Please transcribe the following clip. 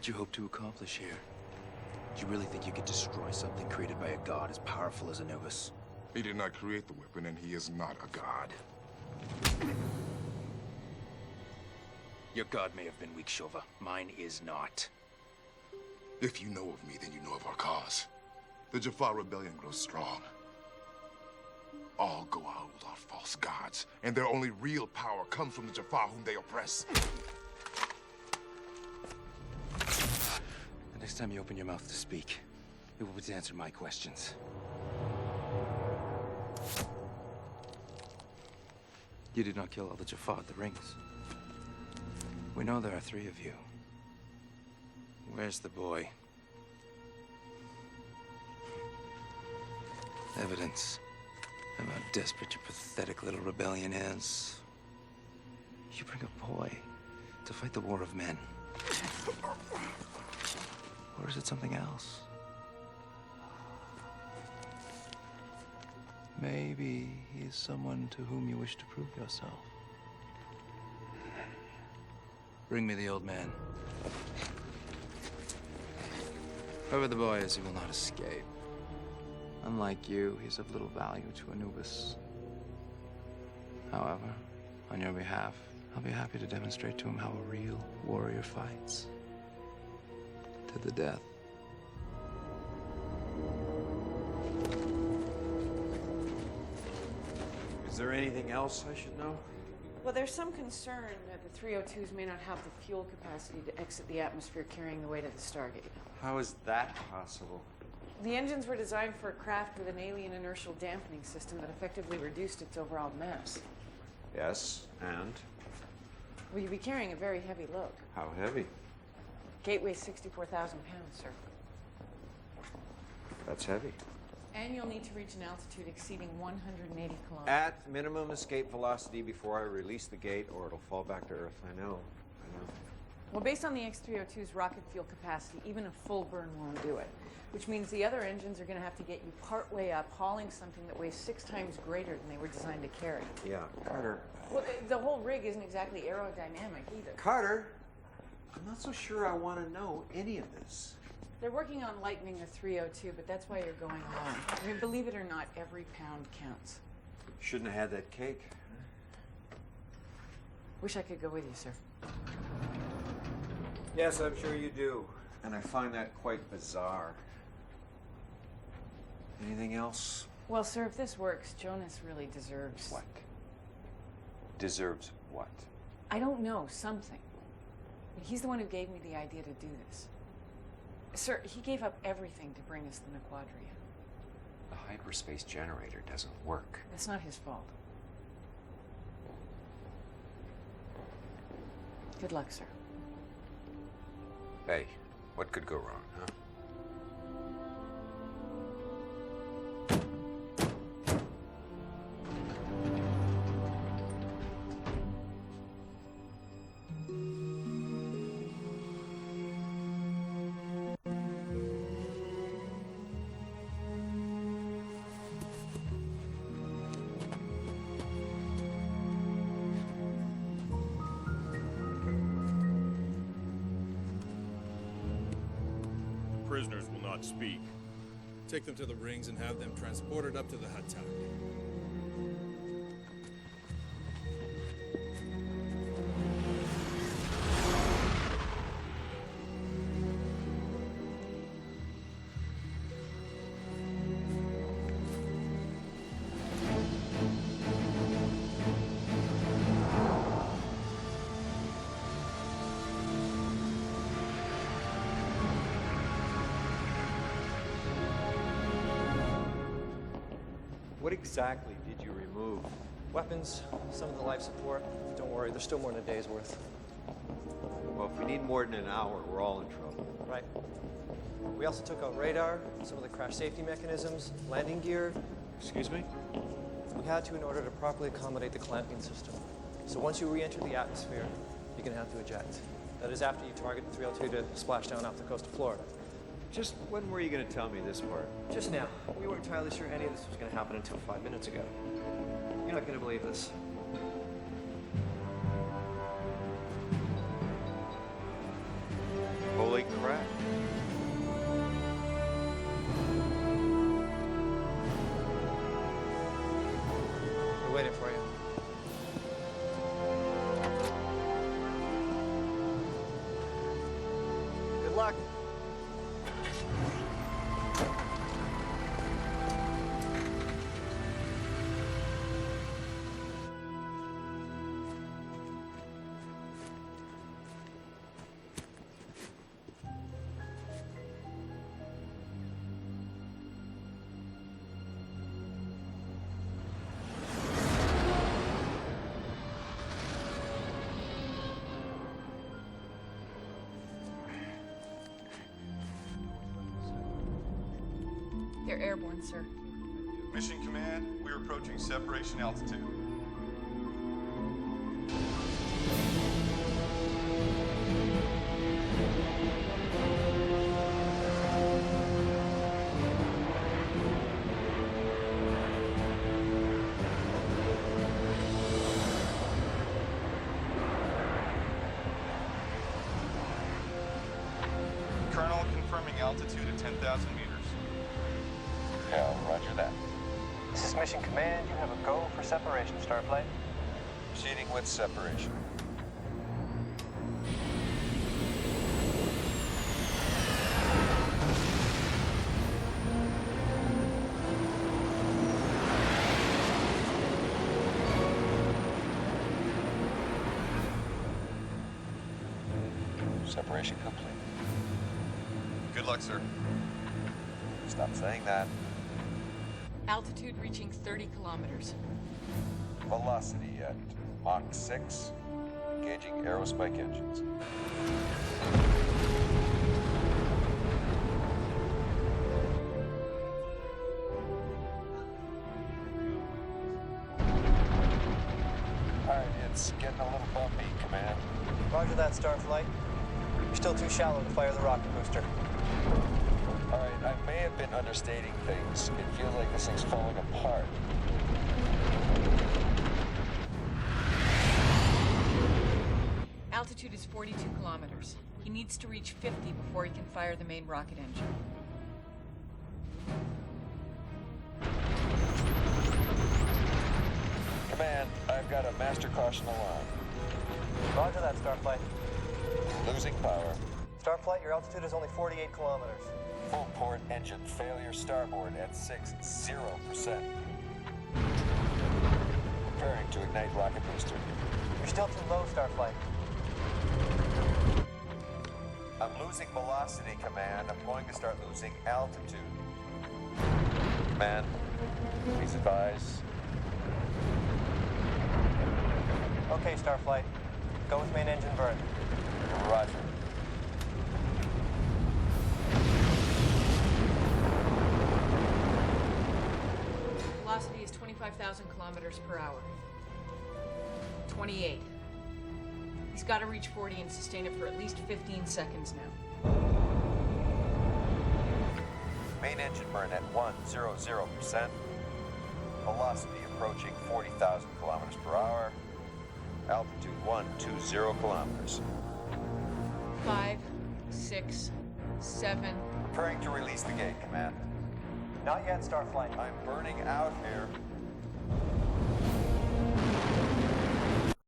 What you hope to accomplish here? Do you really think you could destroy something created by a god as powerful as Anubis? He did not create the weapon, and he is not a god. Your god may have been weak, Shova. Mine is not. If you know of me, then you know of our cause. The Jaffa rebellion grows strong. All Goa'uld are false gods, and their only real power comes from the Jaffa whom they oppress. The next time you open your mouth to speak, it will be to answer my questions. You did not kill all the Jaffa at the rings. We know there are 3 of you. Where's the boy? Evidence of how desperate your pathetic little rebellion is. You bring a boy to fight the war of men. Or is it something else? Maybe he is someone to whom you wish to prove yourself. Bring me the old man. Whoever the boy is, he will not escape. Unlike you, he's of little value to Anubis. However, on your behalf, I'll be happy to demonstrate to him how a real warrior fights. To the death. Is there anything else I should know? Well, there's some concern that the 302s may not have the fuel capacity to exit the atmosphere carrying the weight of the StarGate. How is that possible? The engines were designed for a craft with an alien inertial dampening system that effectively reduced its overall mass. Yes, and? Well, you'd be carrying a very heavy load. How heavy? Gate weighs 64,000 pounds, sir. That's heavy. And you'll need to reach an altitude exceeding 180 kilometers. At minimum escape velocity before I release the gate, or it'll fall back to Earth. I know. Well, based on the X-302's rocket fuel capacity, even a full burn won't do it. Which means the other engines are going to have to get you part way up, hauling something that weighs 6 times greater than they were designed to carry. Yeah, Carter. Well, the whole rig isn't exactly aerodynamic either. Carter, I'm not so sure I want to know any of this. They're working on lightening the 302, but that's why you're going along. I mean, believe it or not, every pound counts. Shouldn't have had that cake. Wish I could go with you, sir. Yes, I'm sure you do. And I find that quite bizarre. Anything else? Well, sir, if this works, Jonas really deserves... What? Deserves what? I don't know, something. He's the one who gave me the idea to do this. Sir, he gave up everything to bring us the Naquadria. The hyperspace generator doesn't work. That's not his fault. Good luck, sir. Hey, what could go wrong, huh? Prisoners will not speak. Take them to the rings and have them transported up to the Hatak. What exactly did you remove? Weapons, some of the life support. Don't worry, there's still more than a day's worth. Well, if we need more than an hour, we're all in trouble. Right. We also took out radar, some of the crash safety mechanisms, landing gear. Excuse me? We had to in order to properly accommodate the clamping system. So once you re-enter the atmosphere, you're going to have to eject. That is after you target the 302 to splash down off the coast of Florida. Just when were you going to tell me this part? Just now. We weren't entirely sure any of this was going to happen until 5 minutes ago. You're not going to believe this. Holy waiting for you. Good luck. They're airborne, sir. Mission Command, we're approaching separation altitude. Colonel confirming altitude at 10,000 meters. Yeah, roger that. This is Mission Command. You have a go for separation, Starflight. Proceeding with separation. Separation complete. Good luck, sir. Stop saying that. Altitude reaching 30 kilometers. Velocity at Mach 6. Engaging aerospike engines. Alright, it's getting a little bumpy, Command. Roger that, Starflight. You're still too shallow to fire the rocket booster. All right, I may have been understating things. It feels like this thing's falling apart. Altitude is 42 kilometers. He needs to reach 50 before he can fire the main rocket engine. Command, I've got a master caution alarm. Roger that, Starflight. Losing power. Starflight, your altitude is only 48 kilometers. Full port engine failure starboard at 0%. Preparing to ignite rocket booster. You're still too low, Starflight. I'm losing velocity, Command. I'm going to start losing altitude. Command, please advise. Okay, Starflight. Go with main engine burn. Roger. Velocity is 25,000 kilometers per hour. 28. He's got to reach 40 and sustain it for at least 15 seconds now. Main engine burn at 100%. Velocity approaching 40,000 kilometers per hour. Altitude 120 kilometers. 5, 6, 7. Preparing to release the gate, Command. Not yet, Starflight. I'm burning out here.